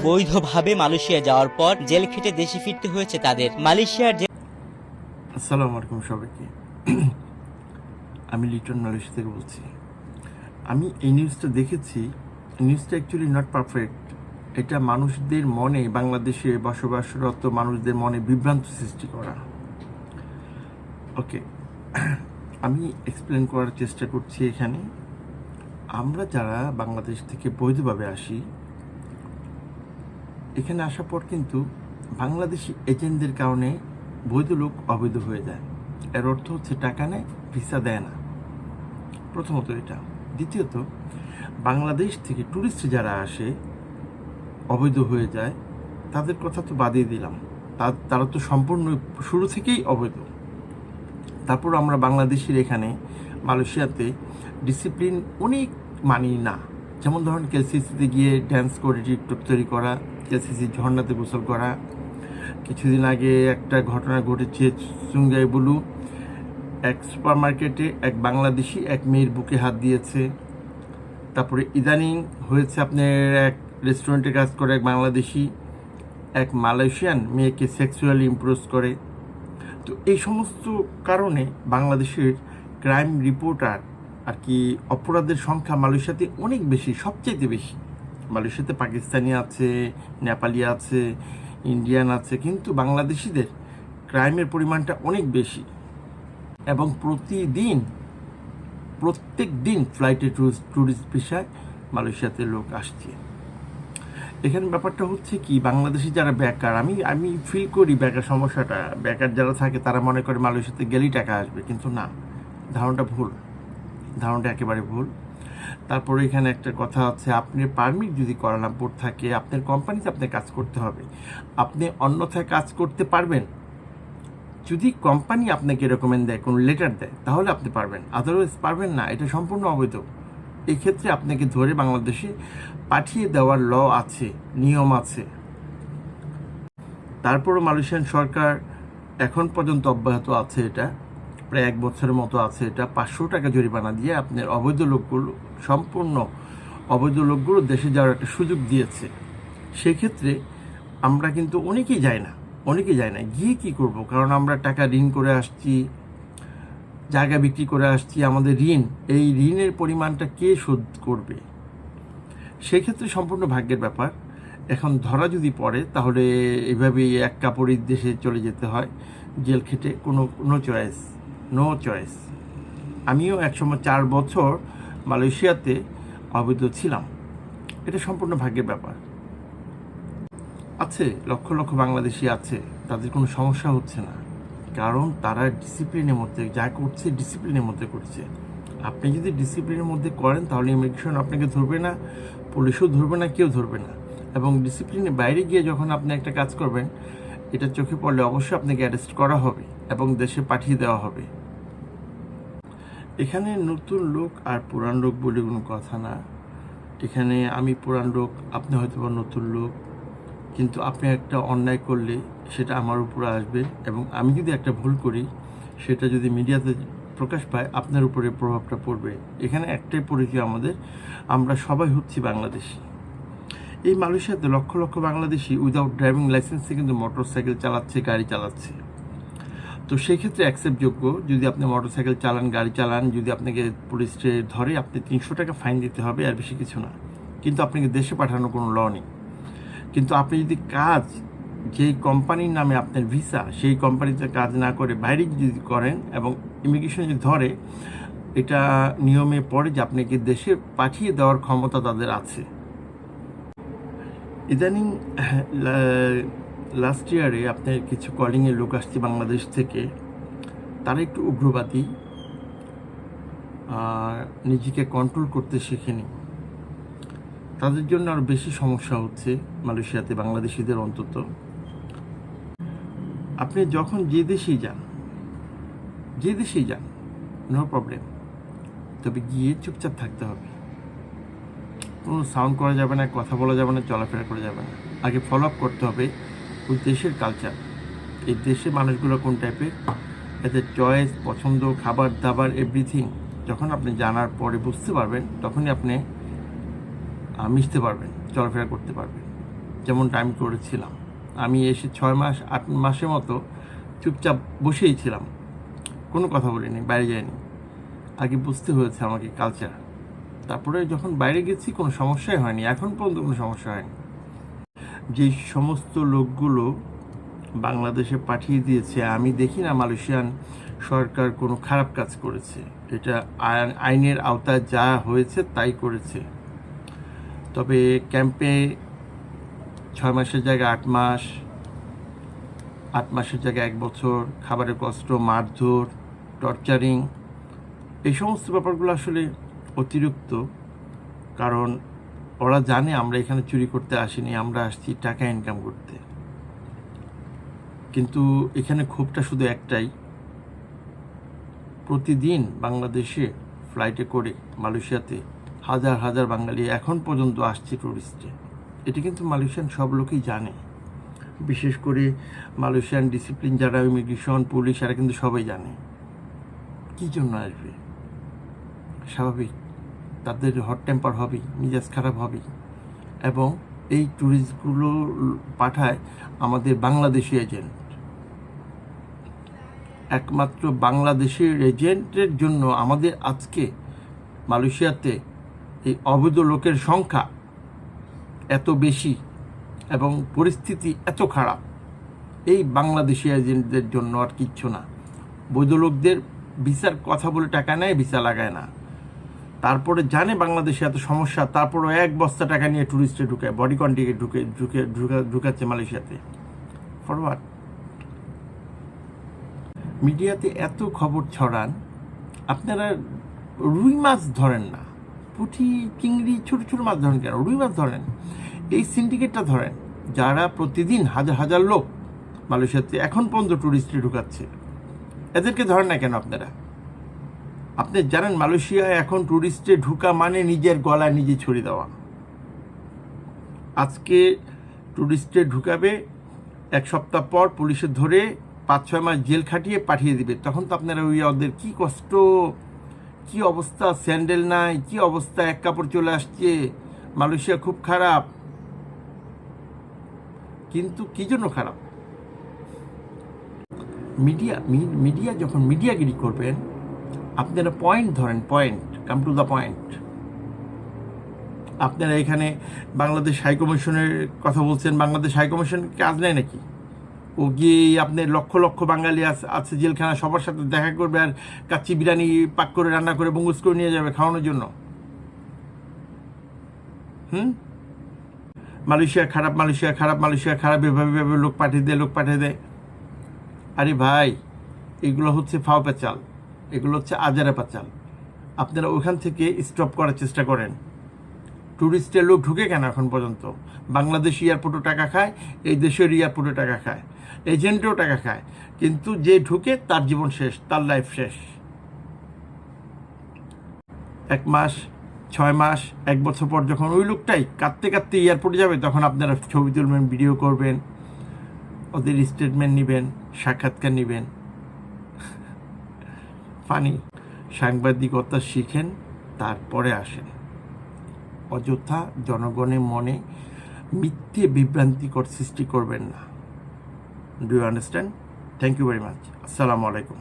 বৈধভাবে মালয়েশিয়া যাওয়ার পর জেল খেটে দেশে ফিরতে হয়েছে তাদের। মালয়েশিয়ার আসসালামু আলাইকুম সবাইকে। আমি লিটন মালয়েশিয়া থেকে বলছি। আমি এই নিউজটা দেখেছি। নিউজটা অ্যাকচুয়ালি নট পারফেক্ট। এটা মানুষদের মনে, বাংলাদেশে বসবাসরত মানুষদের মনে বিভ্রান্ত সৃষ্টি করা। ওকে, আমি এক্সপ্লেন করার চেষ্টা করছি। এখানে আমরা যারা বাংলাদেশ থেকে বৈধভাবে আসি, এখানে আসার পর কিন্তু বাংলাদেশি এজেন্টদের কারণে বৈধ লোক অবৈধ হয়ে যায়। এর অর্থ হচ্ছে টাকা নেয়, ভিসা দেয় না। প্রথমত এটা। দ্বিতীয়ত, বাংলাদেশ থেকে ট্যুরিস্ট যারা আসে অবৈধ হয়ে যায়, তাদের কথা তো বাদই দিলাম, তারা তো সম্পূর্ণ শুরু থেকেই অবৈধ। তারপর আমরা বাংলাদেশের এখানে মালয়েশিয়াতে ডিসিপ্লিন অনেক মানি না। যেমন ধরুন কেএলসিসিতে গিয়ে ড্যান্স করে টিকটক তৈরি করা, কেএলসিসি ঝর্ণাতে গোসল করা। কিছুদিন আগে একটা ঘটনা ঘটেছে সুঙ্গাই বুলু, এক সুপার মার্কেটে এক বাংলাদেশি এক মেয়ের বুকে হাত দিয়েছে। তারপরে ইদানিং হয়েছে আপনার এক রেস্টুরেন্টে কাজ করে এক বাংলাদেশি এক মালয়েশিয়ান মেয়েকে সেক্সুয়ালি ইমপ্রেস করে। তো এই সমস্ত কারণে বাংলাদেশের ক্রাইম রিপোর্টার আর কি অপরাধের সংখ্যা মালয়েশিয়াতে অনেক বেশি, সবচাইতে বেশি। মালয়েশিয়াতে পাকিস্তানি আছে, নেপালি আছে, ইন্ডিয়ান আছে, কিন্তু বাংলাদেশিদের ক্রাইমের পরিমাণটা অনেক বেশি। এবং প্রত্যেক দিন ফ্লাইটে ট্যুরিস্ট ভিসায় মালয়েশিয়াতে লোক আসছে। এখানে ব্যাপারটা হচ্ছে কি, বাংলাদেশি যারা বেকার, আমি ফিল করি বেকার সমস্যাটা। বেকার যারা থাকে তারা মনে করে মালয়েশিয়াতে গেলেই টাকা আসবে, কিন্তু না, ধারণাটা একেবারে ভুল। তারপরে এখানে একটা কথা আছে, আপনার পারমিট যদি কুয়ালালামপুর থাকে, আপনার কোম্পানিতে আপনার কাজ করতে হবে। আপনি অন্যথায় কাজ করতে পারবেন যদি কোম্পানি আপনাকে রেকমেন্ড দেয়, কোনো লেটার দেয়, তাহলে আপনি পারবেন, আদারওয়াইজ পারবেন না। এটা সম্পূর্ণ অবৈধ। এই ক্ষেত্রে আপনাকে ধরে বাংলাদেশে পাঠিয়ে দেওয়ার ল আছে, নিয়ম আছে। তারপরও মালয়েশিয়ান সরকার এখন পর্যন্ত অব্যাহত আছে, এটা প্রায় 1 বছরের মতো আছে। এটা 500 টাকা জরিমানা দিয়ে আপনার সম্পূর্ণ অবৈধ লোকগুলো দেশে যাওয়ার একটা সুযোগ দিয়েছে। সেক্ষেত্রে আমরা কিন্তু অনেকেই যায় না। গিয়ে কি করব? কারণ আমরা টাকা ঋণ করে আসছি, জায়গা বিক্রি করে আসছি, আমাদের ঋণ, এই ঋণের পরিমাণটা কে শোধ করবে? সেক্ষেত্রে সম্পূর্ণ ভাগ্যের ব্যাপার। এখন ধরা যদি পড়ে, তাহলে এভাবেই এক কাপড়ের দেশে চলে যেতে হয়, জেল খেটে। No choice. আমিও একসময় 4 বছর মালয়েশিয়াতে অবৈধ ছিলাম। এটা সম্পূর্ণ ভাগ্যের ব্যাপার। আছে লক্ষ লক্ষ বাংলাদেশি আছে, তাদের কোনো সমস্যা হচ্ছে না, কারণ তারা ডিসিপ্লিনের মধ্যে যা করছে, ডিসিপ্লিনের মধ্যে করছে। আপনি যদি ডিসিপ্লিনের মধ্যে করেন, তাহলে ইমিগ্রেশন আপনাকে ধরবে না, পুলিশও ধরবে না, কেউ ধরবে না। এবং ডিসিপ্লিনের বাইরে গিয়ে যখন আপনি একটা কাজ করবেন, এটা চোখে পড়লে অবশ্যই আপনাকে অ্যারেস্ট করা হবে এবং দেশে পাঠিয়ে দেওয়া হবে। এখানে নতুন লোক আর পুরান লোক বলে কোনো কথা না। এখানে আমি পুরান লোক, আপনি হয়তো বা নতুন লোক, কিন্তু আপনি একটা অন্যায় করলে সেটা আমার উপরে আসবে, এবং আমি যদি একটা ভুল করি, সেটা যদি মিডিয়াতে প্রকাশ পায়, আপনার উপরে প্রভাবটা পড়বে। এখানে একটাই পরিচয় আমাদের, আমরা সবাই হচ্ছি বাংলাদেশি। এই মালয়েশিয়াতে লক্ষ লক্ষ বাংলাদেশি উইদাউট ড্রাইভিং লাইসেন্সে কিন্তু মোটরসাইকেল চালাচ্ছে, গাড়ি চালাচ্ছে। তো সেই ক্ষেত্রে অ্যাকসেপ্টযোগ্য, যদি আপনি মোটরসাইকেল চালান, গাড়ি চালান, যদি আপনাকে পুলিশে ধরে, আপনি 300 টাকা ফাইন দিতে হবে, আর বেশি কিছু না। কিন্তু আপনাকে দেশে পাঠানোর কোনো ল নেই। কিন্তু আপনি যদি কাজ, যেই কোম্পানির নামে আপনার ভিসা, সেই কোম্পানিতে কাজ না করে বাইরে যদি করেন এবং ইমিগ্রেশন যদি ধরে, এটা নিয়মে পড়ে যে আপনাকে দেশে পাঠিয়ে দেওয়ার ক্ষমতা তাদের আছে। ইদানিং লাস্ট ইয়ারে আপনার কিছু কলিংয়ের লোক আসছে বাংলাদেশ থেকে, তারা একটু উগ্রবাদী, নিজেকে কন্ট্রোল করতে শেখেনি। তাদের জন্য আরও বেশি সমস্যা হচ্ছে মালয়েশিয়াতে, বাংলাদেশিদের অন্তত। আপনি যখন যে দেশেই যান, নো প্রবলেম, তবে গিয়ে চুপচাপ থাকতে হবে। কোনো সাউন্ড করা যাবে না, কথা বলা যাবে না, চলাফেরা করা যাবে না। আগে ফলো আপ করতে হবে ওই দেশের কালচার, এই দেশের মানুষগুলো কোন টাইপের, এদের চয়েস, পছন্দ, খাবার দাবার, এভরিথিং। যখন আপনি জানার পরে বুঝতে পারবেন, তখনই আপনি মিশতে পারবেন, চলাফেরা করতে পারবেন। যেমনটা আমি করেছিলাম। আমি এসে 6 মাস 8 মাসের মতো চুপচাপ বসেই ছিলাম, কোনো কথা বলিনি, বাইরে যাইনি। আগে বুঝতে হয়েছে আমাকে কালচার। তারপরে যখন বাইরে গেছি কোনো সমস্যাই হয়নি, এখন পর্যন্ত কোনো সমস্যা হয়নি। যে সমস্ত লোকগুলো বাংলাদেশে পাঠিয়ে দিয়েছে, আমি দেখি না মালয়েশিয়ান সরকার কোনো খারাপ কাজ করেছে। এটা আইনের আওতায় যা হয়েছে তাই করেছে। তবে ক্যাম্পে 6 মাসের জায়গায় 8 মাস, 8 মাসের জায়গায় 1 বছর, খাবারের কষ্ট, মারধর, টর্চারিং, এই সমস্ত ব্যাপারগুলো আসলে অতিরিক্ত। কারণ ওরা জানে আমরা এখানে চুরি করতে আসিনি, আমরা আসছি টাকা ইনকাম করতে। কিন্তু এখানে ক্ষোভটা শুধু একটাই, প্রতিদিন বাংলাদেশে ফ্লাইটে করে মালয়েশিয়াতে হাজার হাজার বাঙালি এখন পর্যন্ত আসছে টুরিস্টে। এটা কিন্তু মালয়েশিয়ান সব লোকই জানে, বিশেষ করে মালয়েশিয়ান ডিসিপ্লিন যারা, ইমিগ্রেশন, পুলিশ, এরা কিন্তু সবাই জানে কী জন্য আসবে। স্বাভাবিক, তাদের হট টেম্পার হবেই, মিজাজ খারাপ হবেই। এবং এই ট্যুরিস্টগুলো পাঠায় আমাদের বাংলাদেশি এজেন্ট। একমাত্র বাংলাদেশের এজেন্টের জন্য আমাদের আজকে মালয়েশিয়াতে এই অবৈধ লোকের সংখ্যা এত বেশি এবং পরিস্থিতি এত খারাপ। এই বাংলাদেশি এজেন্টদের জন্য আর কিচ্ছু না। বৈধ লোকদের ভিসার কথা বলে টাকা নেয়, ভিসা লাগায় না। তারপরে জানে বাংলাদেশে এত সমস্যা, তারপরে 1 বস্তা টাকা নিয়ে ট্যুরিস্টে ঢুকায়, বডি কন্টিকে ঢুকাচ্ছে মালয়েশিয়াতে। ফরওয়ার্ড মিডিয়াতে এত খবর ছড়ান, আপনারা রুই মাছ ধরেন না, পুঁটি, চিংড়ি, ছোট ছোট মাছ ধরেন কেন? রুই মাছ ধরেন। এই সিন্ডিকেটটা ধরেন, যারা প্রতিদিন হাজার হাজার লোক মালয়েশিয়াতে এখন পর্যন্ত ট্যুরিস্টে ঢুকাচ্ছে, এদেরকে ধরেন না কেন আপনারা? আপনি জানেন মালয়েশিয়ায় এখন ট্যুরিস্টে ঢুকা মানে নিজের গলায় নিজে ছড়ি দেওয়া। আজকে ট্যুরিস্টে ঢুকাবে, 1 সপ্তাহ পর পুলিশে ধরে 5-6 মাস জেল খাটিয়ে পাঠিয়ে দিবে। তখন তো আপনারা ওদের কি কষ্ট, কি অবস্থা, স্যান্ডেল নাই, কি অবস্থা, 1 কাপড় চলে আসছে, মালয়েশিয়া খুব খারাপ। কিন্তু কি জন্য খারাপ? মিডিয়া যখন মিডিয়াগিরি করবেন, আপনারা পয়েন্ট ধরেন, point, come to the point. আপনারা এখানে বাংলাদেশ হাইকমিশনের কথা বলছেন, বাংলাদেশ হাইকমিশন কাজ নেয় নাকি? ও গিয়ে আপনার লক্ষ লক্ষ বাঙালি আছে জেলখানা, সবার সাথে দেখা করবে আর কাচ্চি বিরিয়ানি পাক করে রান্না করে বঙ্গুস করে নিয়ে যাবে খাওয়ানোর জন্য। মালয়েশিয়া খারাপ, মালয়েশিয়া খারাপ, মালয়েশিয়া খারাপ, এভাবে লোক পাঠিয়ে দেয়। আরে ভাই, এগুলো হচ্ছে ফাও পেঁচাল, এগুলো হচ্ছে আজারা পাচাল। আপনারা ওখান থেকে স্টপ করার চেষ্টা করেন। ট্যুরিস্টের লোক ঢুকে কেন এখন পর্যন্ত? বাংলাদেশ এয়ারপোর্টও টাকা খায়, এই দেশের এয়ারপোর্টে টাকা খায়, এজেন্টেও টাকা খায়, কিন্তু যে ঢুকে তার জীবন শেষ, তার লাইফ শেষ। 1 মাস, 6 মাস, 1 বছর পর যখন ওই লোকটাই কাঁদতে কাঁদতে এয়ারপোর্টে যাবে, তখন আপনারা ছবি তুলবেন, ভিডিও করবেন, ওদের স্টেটমেন্ট নেবেন, সাক্ষাৎকার নেবেন। ফানি। সাংবাদিকতা শিখেন, তারপরে আসেন। অযথা জনগণের মনে মিথ্যে বিভ্রান্তিকর সৃষ্টি করবেন না। Do you understand? Thank you very much. আসসালামু আলাইকুম।